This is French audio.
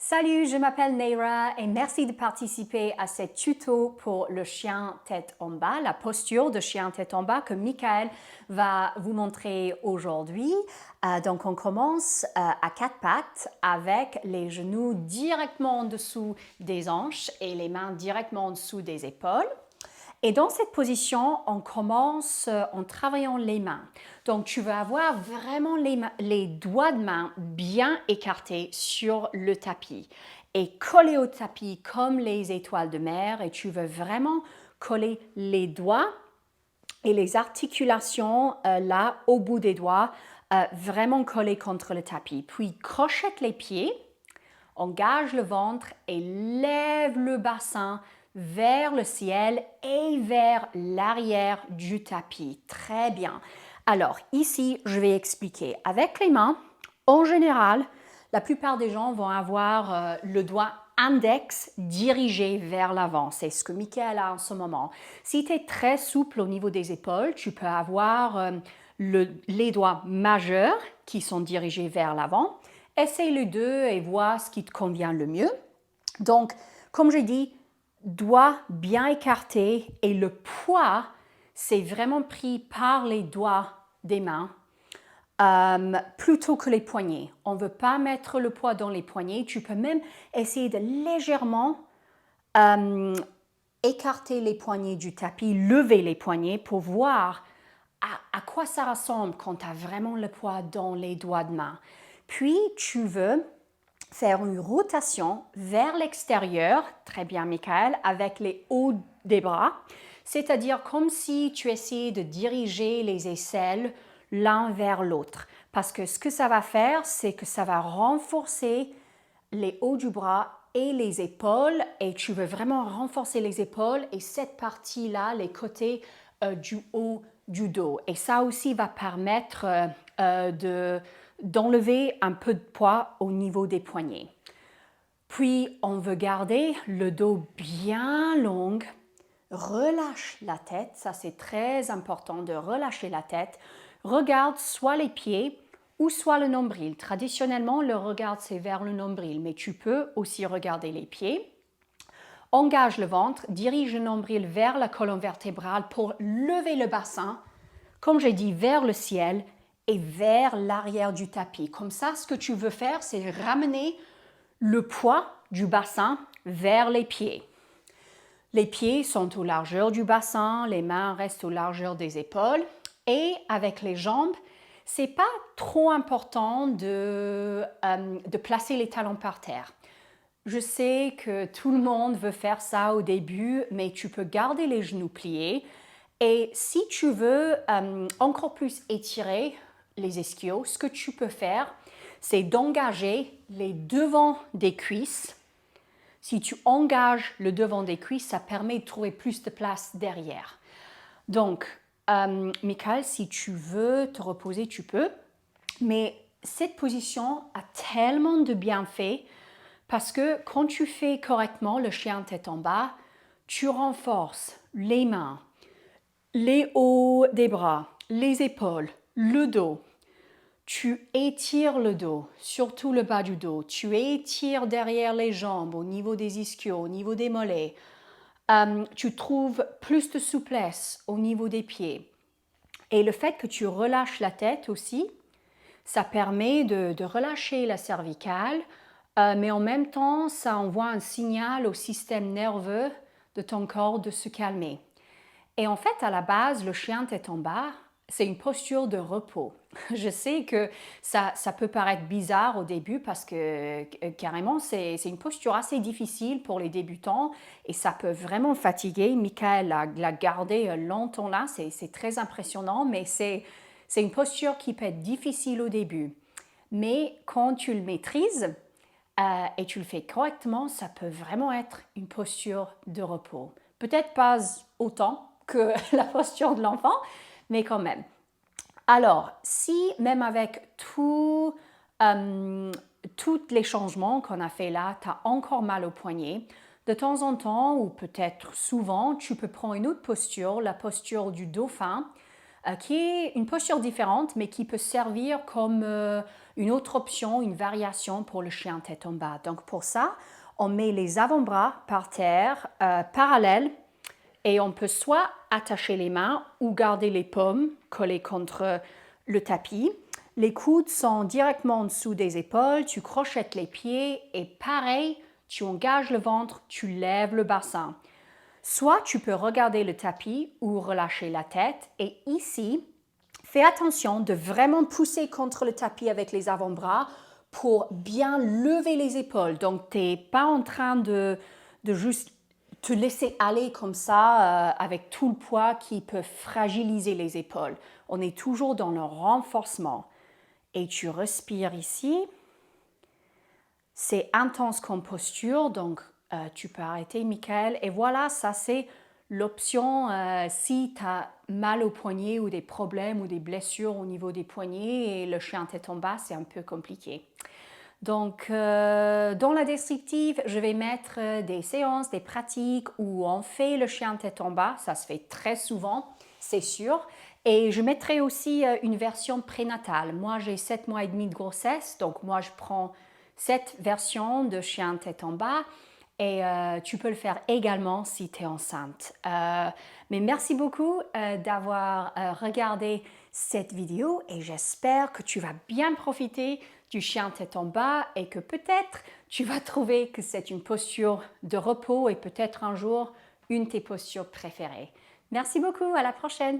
Salut, je m'appelle Neira et merci de participer à ce tuto pour le chien tête en bas, la posture de chien tête en bas que Michael va vous montrer aujourd'hui. Donc on commence à quatre pattes avec les genoux directement en dessous des hanches et les mains directement en dessous des épaules. Et dans cette position, on commence en travaillant les mains. Donc, tu vas avoir vraiment les doigts de main bien écartés sur le tapis et collés au tapis comme les étoiles de mer. Et tu veux vraiment coller les doigts et les articulations là au bout des doigts, vraiment collés contre le tapis. Puis, crochette les pieds, engage le ventre et lève le bassin vers le ciel et vers l'arrière du tapis. Très bien. Alors ici, je vais expliquer. Avec les mains, en général, la plupart des gens vont avoir le doigt index dirigé vers l'avant. C'est ce que Michael a en ce moment. Si tu es très souple au niveau des épaules, tu peux avoir les doigts majeurs qui sont dirigés vers l'avant. Essaye les deux et vois ce qui te convient le mieux. Donc, comme j'ai dit, doigts bien écartés et le poids, c'est vraiment pris par les doigts des mains plutôt que les poignets. On ne veut pas mettre le poids dans les poignets. Tu peux même essayer de légèrement écarter les poignets du tapis, lever les poignets pour voir à quoi ça ressemble quand tu as vraiment le poids dans les doigts de main. Puis, tu veux faire une rotation vers l'extérieur, très bien Michael, avec les hauts des bras, c'est-à-dire comme si tu essayais de diriger les aisselles l'un vers l'autre. Parce que ce que ça va faire, c'est que ça va renforcer les hauts du bras et les épaules, et tu veux vraiment renforcer les épaules et cette partie-là, les côtés du haut du dos. Et ça aussi va permettre d'enlever un peu de poids au niveau des poignets. Puis, on veut garder le dos bien long. Relâche la tête, ça c'est très important de relâcher la tête. Regarde soit les pieds ou soit le nombril. Traditionnellement, le regard c'est vers le nombril, mais tu peux aussi regarder les pieds. Engage le ventre, dirige le nombril vers la colonne vertébrale pour lever le bassin, comme j'ai dit, vers le ciel et vers l'arrière du tapis. Comme ça, ce que tu veux faire, c'est ramener le poids du bassin vers les pieds. Les pieds sont aux largeurs du bassin, les mains restent aux largeurs des épaules et avec les jambes, c'est pas trop important de placer les talons par terre. Je sais que tout le monde veut faire ça au début, mais tu peux garder les genoux pliés et si tu veux encore plus étirer les ischios, ce que tu peux faire, c'est d'engager les devants des cuisses. Si tu engages le devant des cuisses, ça permet de trouver plus de place derrière. Donc, Michael, si tu veux te reposer, tu peux. Mais cette position a tellement de bienfaits parce que quand tu fais correctement le chien tête en bas, tu renforces les mains, les hauts des bras, les épaules, le dos. Tu étires le dos, surtout le bas du dos. Tu étires derrière les jambes, au niveau des ischios, au niveau des mollets. Tu trouves plus de souplesse au niveau des pieds. Et le fait que tu relâches la tête aussi, ça permet de relâcher la cervicale, mais en même temps, ça envoie un signal au système nerveux de ton corps de se calmer. Et en fait, à la base, le chien tête en bas, c'est une posture de repos. Je sais que ça peut paraître bizarre au début parce que carrément, c'est une posture assez difficile pour les débutants et ça peut vraiment fatiguer. Michael l'a gardé longtemps là, c'est très impressionnant, mais c'est une posture qui peut être difficile au début. Mais quand tu le maîtrises et tu le fais correctement, ça peut vraiment être une posture de repos. Peut-être pas autant que la posture de l'enfant, mais quand même. Alors, si même avec tous les changements qu'on a fait là, tu as encore mal au poignet, de temps en temps, ou peut-être souvent, tu peux prendre une autre posture, la posture du dauphin. qui est une posture différente, mais qui peut servir comme une autre option, une variation pour le chien tête en bas. Donc pour ça, on met les avant-bras par terre, parallèles, et on peut soit attacher les mains ou garder les paumes collées contre le tapis. Les coudes sont directement en dessous des épaules, tu crochettes les pieds et pareil, tu engages le ventre, tu lèves le bassin. Soit tu peux regarder le tapis ou relâcher la tête et ici, fais attention de vraiment pousser contre le tapis avec les avant-bras pour bien lever les épaules. Donc, tu n'es pas en train de juste te laisser aller comme ça avec tout le poids qui peut fragiliser les épaules. On est toujours dans le renforcement. Et tu respires ici. C'est intense comme posture, donc tu peux arrêter, Michael. Et voilà, ça c'est l'option si tu as mal au poignet ou des problèmes ou des blessures au niveau des poignets et le chien tête en bas, c'est un peu compliqué. Donc, dans la descriptive, je vais mettre des séances, des pratiques où on fait le chien tête en bas. Ça se fait très souvent, c'est sûr. Et je mettrai aussi une version prénatale. Moi, j'ai 7 mois et demi de grossesse, donc moi, je prends cette version de chien tête en bas. Et tu peux le faire également si tu es enceinte. Mais merci beaucoup d'avoir regardé cette vidéo et j'espère que tu vas bien profiter du chien tête en bas et que peut-être tu vas trouver que c'est une posture de repos et peut-être un jour une de tes postures préférées. Merci beaucoup, à la prochaine!